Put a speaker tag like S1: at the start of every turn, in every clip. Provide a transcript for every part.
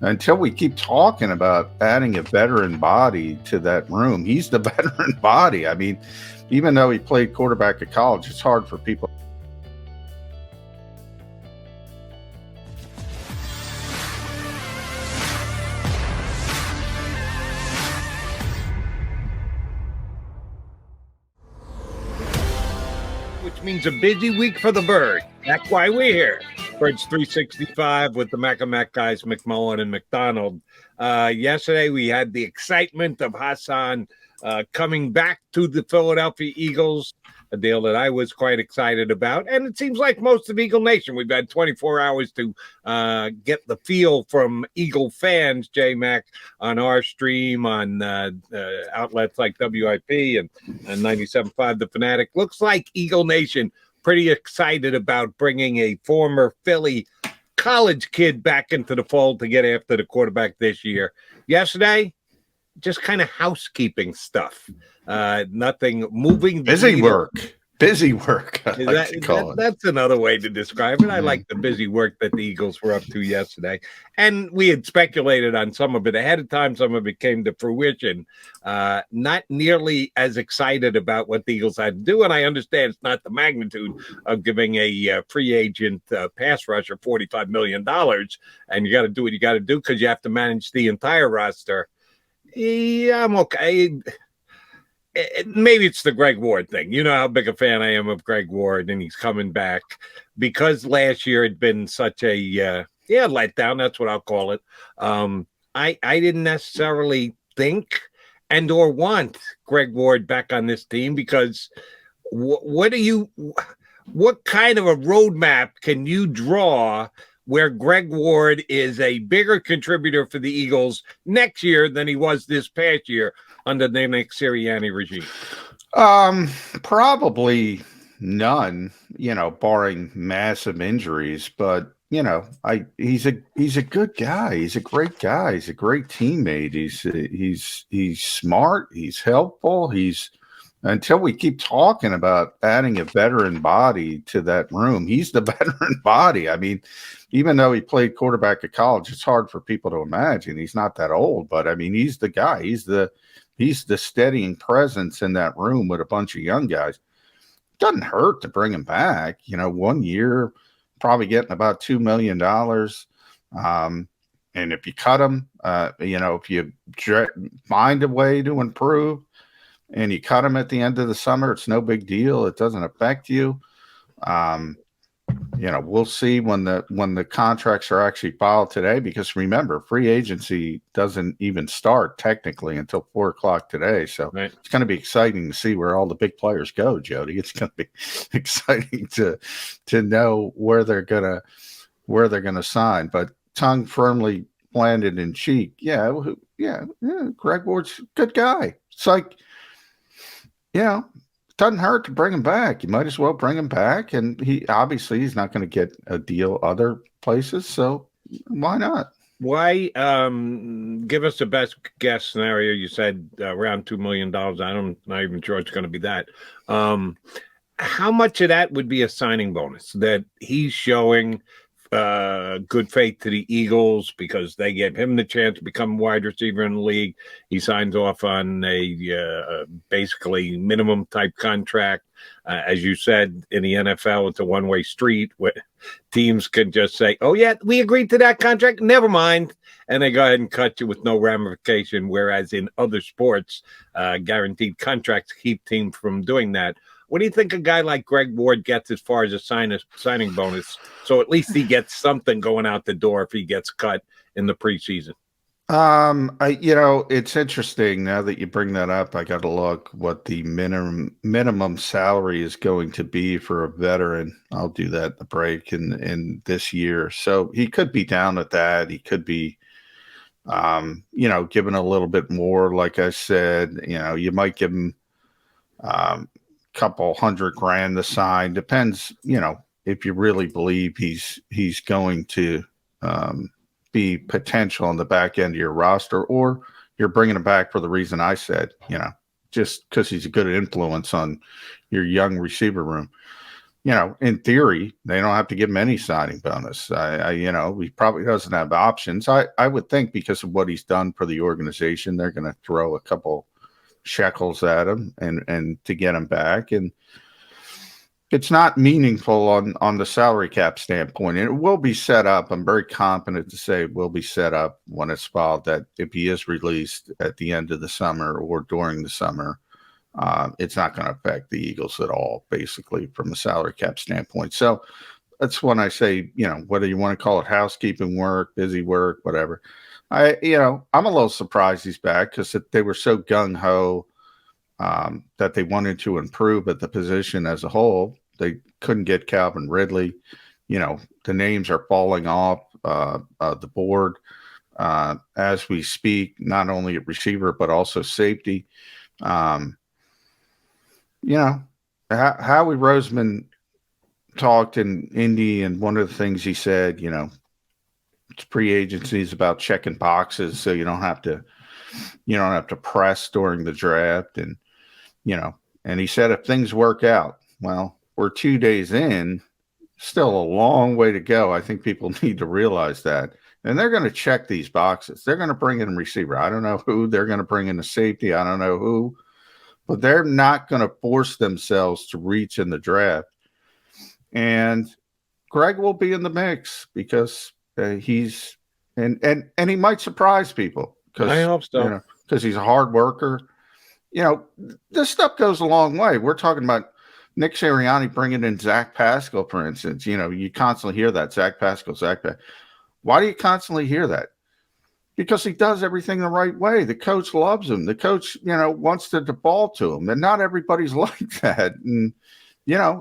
S1: until we keep talking about adding a veteran body to that room. He's the veteran body. I mean, even though he played quarterback at college, it's hard for people.
S2: Which means a busy week for the Bird. That's why we're here. Birds 365 with the Mac guys, McMullen and McDonald. Yesterday, we had the excitement of Hassan coming back to the Philadelphia Eagles, a deal that I was quite excited about. And it seems like most of Eagle Nation, we've had 24 hours to get the feel from Eagle fans, J-Mac, on our stream, on outlets like WIP and 97.5 The Fanatic. Looks like Eagle Nation pretty excited about bringing a former Philly college kid back into the fold to get after the quarterback this year. Yesterday, just kind of housekeeping stuff. Nothing moving.
S1: Busy work. Busy work.
S2: That's another way to describe it. I like the busy work that the Eagles were up to yesterday. And we had speculated on some of it ahead of time. Some of it came to fruition. Not nearly as excited about what the Eagles had to do. And I understand it's not the magnitude of giving a free agent pass rusher $45 million. And you got to do what you got to do because you have to manage the entire roster. Yeah, I'm okay. Maybe it's the Greg Ward thing. You know how big a fan I am of Greg Ward, and he's coming back because last year had been such a letdown. That's what I'll call it. I didn't necessarily think and or want Greg Ward back on this team because what kind of a roadmap can you draw where Greg Ward is a bigger contributor for the Eagles next year than he was this past year under the Nick Sirianni regime?
S1: Probably none, barring massive injuries. But, he's a good guy. He's a great guy. He's a great teammate. He's smart. He's helpful. Until we keep talking about adding a veteran body to that room, he's the veteran body. I mean, even though he played quarterback at college, it's hard for people to imagine. He's not that old, but I mean, he's the guy. He's the steadying presence in that room with a bunch of young guys. Doesn't hurt to bring him back. 1 year, probably getting about $2 million. And if you cut him, if you find a way to improve, and you cut him at the end of the summer, it's no big deal. It doesn't affect you. We'll see when the contracts are actually filed today, because remember, free agency doesn't even start technically until 4:00 today. So right. It's going to be exciting to see where all the big players go, Jody. It's going to be exciting to know where they're gonna sign. But tongue firmly planted in cheek. Yeah. Greg Ward's a good guy. It's like, doesn't hurt to bring him back. You might as well bring him back. And he's not going to get a deal other places. So why not?
S2: Why give us the best guess scenario? You said around $2 million. I'm not even sure it's going to be that. How much of that would be a signing bonus that he's showing good faith to the Eagles because they gave him the chance to become wide receiver in the league? He signs off on a basically minimum type contract. As you said, in the NFL, it's a one-way street where teams can just say, oh, yeah, we agreed to that contract. Never mind. And they go ahead and cut you with no ramification. Whereas in other sports, guaranteed contracts keep teams from doing that. What do you think a guy like Greg Ward gets as far as a signing bonus? So at least he gets something going out the door if he gets cut in the preseason.
S1: It's interesting now that you bring that up. I got to look what the minimum salary is going to be for a veteran. I'll do that in the break in this year. So he could be down at that. He could be, given a little bit more. Like I said, you might give him couple $100,000 to sign. Depends, if you really believe he's going to be potential on the back end of your roster, or you're bringing him back for the reason I said, just because he's a good influence on your young receiver room. in theory, they don't have to give him any signing bonus. He probably doesn't have options. I would think because of what he's done for the organization, they're going to throw a couple shekels at him and to get him back. And it's not meaningful on the salary cap standpoint. And it will be set up. I'm very confident to say it will be set up when it's filed that if he is released at the end of the summer or during the summer, it's not going to affect the Eagles at all, basically, from a salary cap standpoint. So that's when I say, whether you want to call it housekeeping work, busy work, whatever. I'm a little surprised he's back because they were so gung-ho that they wanted to improve at the position as a whole. They couldn't get Calvin Ridley. The names are falling off the board as we speak, not only at receiver, but also safety. Howie Roseman talked in Indy, and one of the things he said, it's pre-agency is about checking boxes, so you don't have to press during the draft, and he said if things work out, well, we're 2 days in, still a long way to go. I think people need to realize that, and they're going to check these boxes. They're going to bring in a receiver. I don't know who. They're going to bring in a safety. I don't know who. But they're not going to force themselves to reach in the draft. And Greg will be in the mix because he's and he might surprise people.
S2: I hope so.
S1: Because he's a hard worker. This stuff goes a long way. We're talking about Nick Sirianni bringing in Zach Pascal, for instance. You constantly hear that, Zach Pascal. Why do you constantly hear that? Because he does everything the right way. The coach loves him. The coach, wants to default to him. And not everybody's like that. And,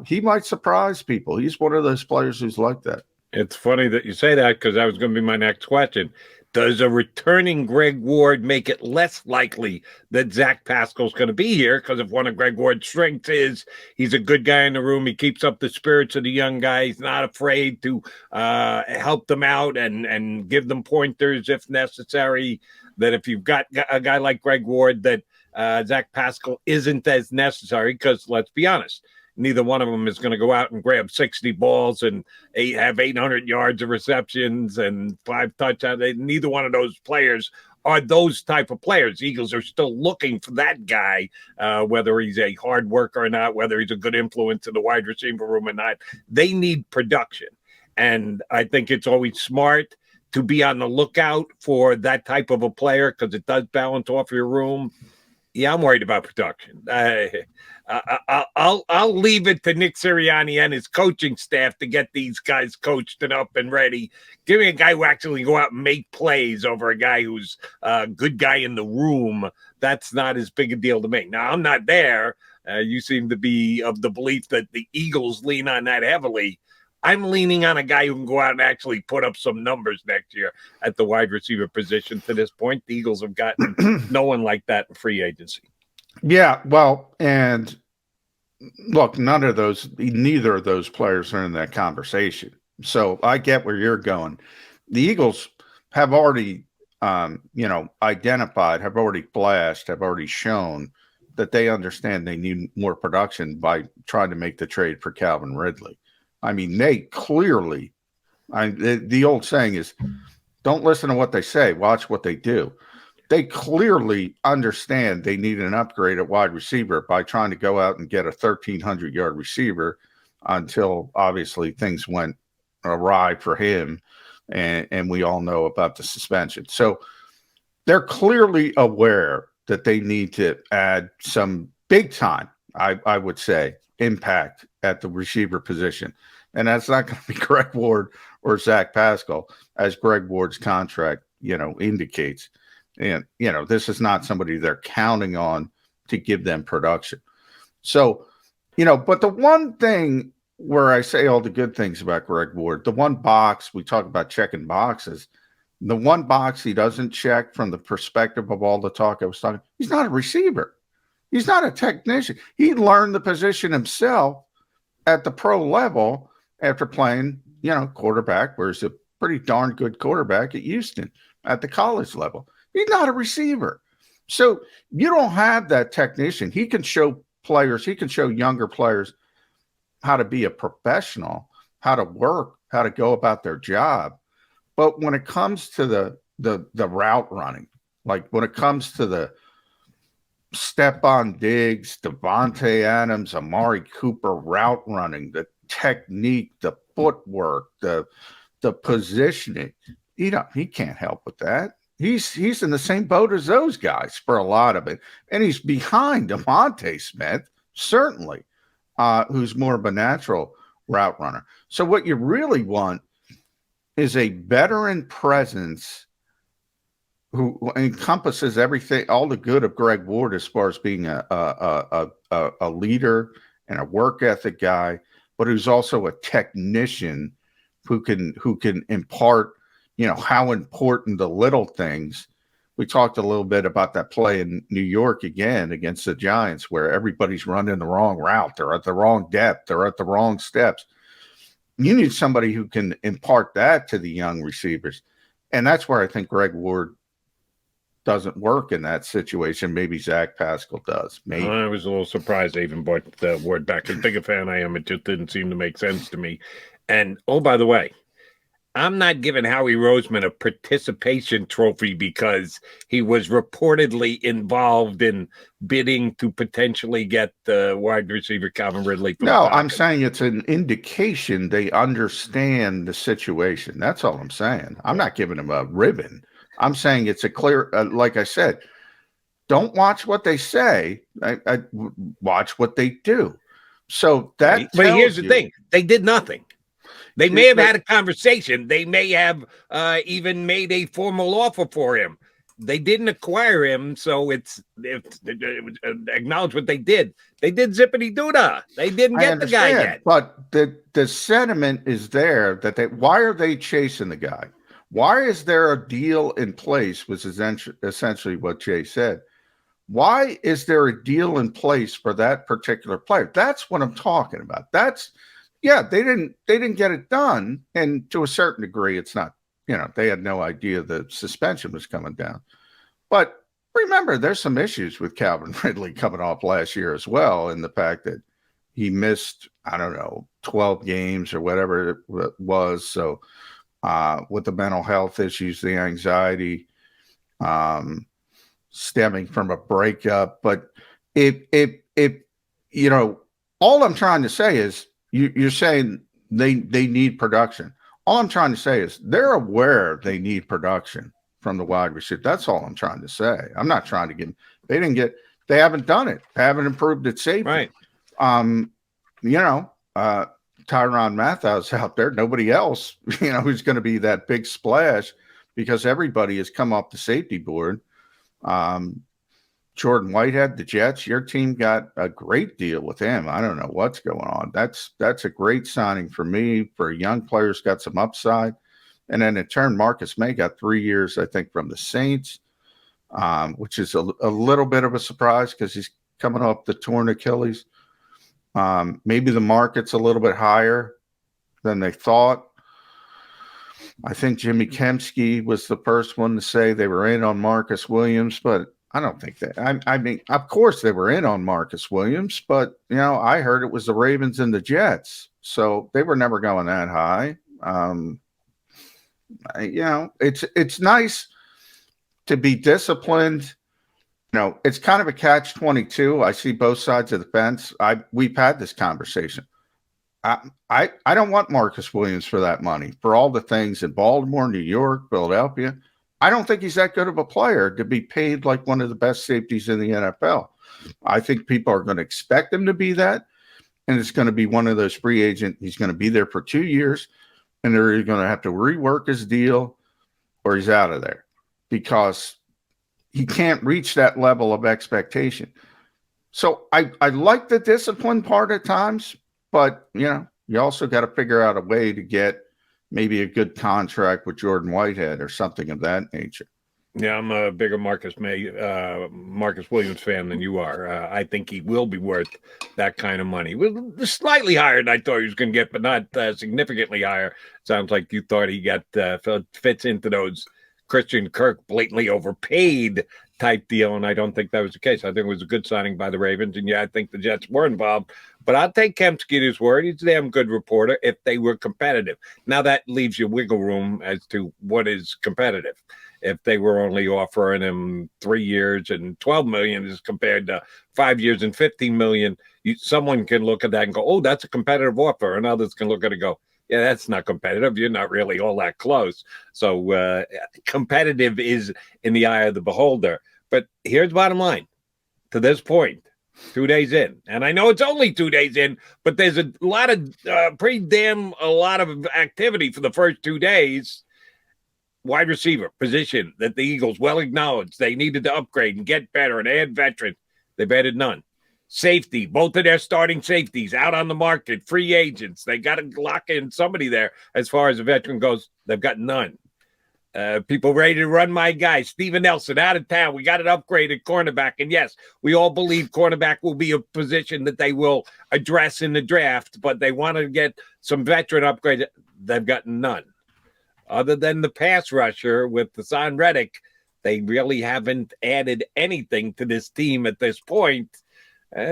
S1: he might surprise people. He's one of those players who's like that.
S2: It's funny that you say that because that was going to be my next question. Does a returning Greg Ward make it less likely that Zach Pascal's going to be here? Because if one of Greg Ward's strengths is he's a good guy in the room, he keeps up the spirits of the young guy, he's not afraid to help them out and give them pointers if necessary, that if you've got a guy like Greg Ward, that Zach Pascal isn't as necessary because, let's be honest, neither one of them is going to go out and grab 60 balls and have 800 yards of receptions and 5 touchdowns. Neither one of those players are those type of players. The Eagles are still looking for that guy, whether he's a hard worker or not, whether he's a good influence in the wide receiver room or not. They need production. And I think it's always smart to be on the lookout for that type of a player because it does balance off your room. Yeah, I'm worried about production. I'll leave it to Nick Sirianni and his coaching staff to get these guys coached and up and ready. Give me a guy who actually go out and make plays over a guy who's a good guy in the room. That's not as big a deal to me. Now, I'm not there. You seem to be of the belief that the Eagles lean on that heavily. I'm leaning on a guy who can go out and actually put up some numbers next year at the wide receiver position. To this point, the Eagles have gotten no one like that in free agency.
S1: Yeah, well, and look, neither of those players are in that conversation. So I get where you're going. The Eagles have already, identified, have already flashed, have already shown that they understand they need more production by trying to make the trade for Calvin Ridley. I mean, they clearly, the old saying is, don't listen to what they say, watch what they do. They clearly understand they need an upgrade at wide receiver by trying to go out and get a 1,300-yard receiver until, obviously, things went awry for him, and we all know about the suspension. So they're clearly aware that they need to add some big-time, I would say, impact at the receiver position. And that's not going to be Greg Ward or Zach Pascal, as Greg Ward's contract, indicates. And, this is not somebody they're counting on to give them production. So, but the one thing where I say all the good things about Greg Ward, the one box, we talk about checking boxes, the one box he doesn't check from the perspective of all the talk I was talking, he's not a receiver. He's not a technician. He learned the position himself at the pro level after playing, quarterback, where he's a pretty darn good quarterback at Houston at the college level. He's not a receiver. So you don't have that technician. He can show players, he can show younger players how to be a professional, how to work, how to go about their job. But when it comes to the route running, like when it comes to the Stephon Diggs, Devontae Adams, Amari Cooper route running, the technique, the footwork, the positioning, he can't help with that. He's in the same boat as those guys for a lot of it, and he's behind DeVonta Smith, certainly, who's more of a natural route runner. So what you really want is a veteran presence who encompasses everything, all the good of Greg Ward as far as being a leader and a work ethic guy, but who's also a technician who can impart, how important the little things. We talked a little bit about that play in New York again against the Giants, where everybody's running the wrong route. They're at the wrong depth. They're at the wrong steps. You need somebody who can impart that to the young receivers. And that's where I think Greg Ward doesn't work in that situation. Maybe Zach Pascal does. Maybe.
S2: I was a little surprised they even brought the Ward back. As big a fan I am, it just didn't seem to make sense to me. And, oh, by the way, I'm not giving Howie Roseman a participation trophy because he was reportedly involved in bidding to potentially get the wide receiver Calvin Ridley.
S1: No, I'm saying it's an indication they understand the situation. That's all I'm saying. I'm not giving him a ribbon. I'm saying it's a clear, like I said, don't watch what they say. I watch what they do. So that.
S2: But here's the thing: they did nothing. They may have had a conversation. They may have even made a formal offer for him. They didn't acquire him, so it's acknowledge what they did. They did zippity doo-dah. They didn't get the guy yet.
S1: But the sentiment is there that why are they chasing the guy? Why is there a deal in place, was essentially what Jay said. Why is there a deal in place for that particular player? That's what I'm talking about. They didn't get it done. And to a certain degree, it's not, they had no idea the suspension was coming down. But remember, there's some issues with Calvin Ridley coming off last year as well, in the fact that he missed, 12 games or whatever it was. So, with the mental health issues, the anxiety, stemming from a breakup. But all I'm trying to say is you're saying they need production. All I'm trying to say is they're aware they need production from the wide receiver. That's all I'm trying to say. I'm not trying to they haven't done it. They haven't improved at safety.
S2: Right.
S1: Tyrann Mathieu's out there. Nobody else, who's going to be that big splash, because everybody has come off the safety board. Jordan Whitehead, the Jets, your team got a great deal with him. I don't know what's going on. That's a great signing for me. For a young player's got some upside. And then in turn, Marcus May got 3 years, I think, from the Saints, which is a little bit of a surprise because he's coming off the torn Achilles. Maybe the market's a little bit higher than they thought. I think Jimmy Kempski was the first one to say they were in on Marcus Williams, but I don't think that. I mean, of course they were in on Marcus Williams, but I heard it was the Ravens and the Jets, so they were never going that high. It's nice to be disciplined. It's kind of a catch-22. I see both sides of the fence. We've had this conversation. I don't want Marcus Williams for that money, for all the things in Baltimore, New York, Philadelphia. I don't think he's that good of a player to be paid like one of the best safeties in the NFL. I think people are going to expect him to be that, and it's going to be one of those free agent. He's going to be there for 2 years, and they're going to have to rework his deal, or he's out of there, because he can't reach that level of expectation. So I like the discipline part at times, but you also got to figure out a way to get maybe a good contract with Jordan Whitehead or something of that nature.
S2: Yeah, I'm a bigger Marcus Williams fan than you are. I think he will be worth that kind of money. Slightly higher than I thought he was going to get, but not significantly higher. Sounds like you thought he fits into those Christian Kirk blatantly overpaid type deal, and I don't think that was the case. I think it was a good signing by the Ravens, and yeah, I think the Jets were involved. But I'll take Kemp Skeeter's word. He's a damn good reporter if they were competitive. Now that leaves you wiggle room as to what is competitive. If they were only offering him 3 years and $12 million as compared to 5 years and $15 million, someone can look at that and go, "Oh, that's a competitive offer," and others can look at it and go, "Yeah, that's not competitive. You're not really all that close." So competitive is in the eye of the beholder. But here's the bottom line. To this point, 2 days in, and I know it's only 2 days in, but there's a lot of a lot of activity for the first 2 days. Wide receiver position that the Eagles well acknowledged they needed to upgrade and get better and add veterans. They've added none. Safety, both of their starting safeties out on the market, free agents. They got to lock in somebody there as far as a veteran goes. They've got none. People ready to run my guy, Steven Nelson, out of town. We got an upgraded cornerback. And yes, we all believe cornerback will be a position that they will address in the draft, but they want to get some veteran upgrades. They've got none. Other than the pass rusher with Hassan Reddick, they really haven't added anything to this team at this point.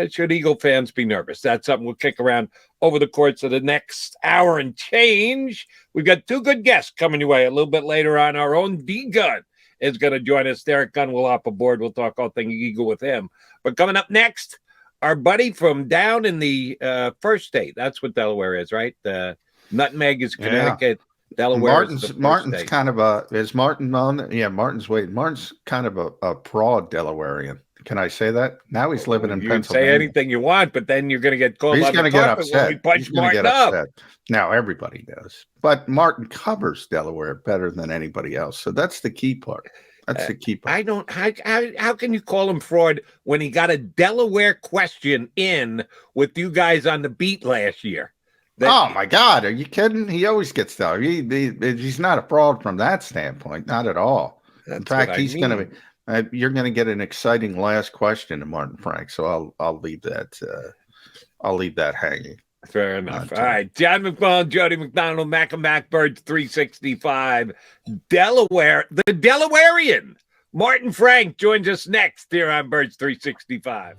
S2: Should Eagle fans be nervous? That's something we'll kick around over the course of the next hour and change. We've got 2 good guests coming your way a little bit later on. Our own D-Gun is going to join us. Derek Gunn will hop aboard. We'll talk all things Eagle with him. But coming up next, our buddy from down in the first state. That's what Delaware is, right? Nutmeg is Connecticut. Yeah. Delaware
S1: Martin's kind of a is Martin on? Yeah, Martin's kind of a proud Delawarean. Can I say that? Now he's living in Pennsylvania.
S2: Say anything you want, but then you're going to get called.
S1: He's going to get upset.
S2: He's going to get upset.
S1: Now everybody does, but Martin covers Delaware better than anybody else. So that's the key part. That's the key part.
S2: I don't. How can you call him fraud when he got a Delaware question in with you guys on the beat last year?
S1: Oh my God! Are you kidding? He always gets there. He's not a fraud from that standpoint, not at all. In fact, he's going to be. You're going to get an exciting last question to Martin Frank, so I'll leave that. I'll leave that hanging.
S2: Fair enough. All right, John McMullen, Jody McDonald, Mac and Mac Birds 365, Delaware, the Delawarean Martin Frank joins us next here on Birds 365.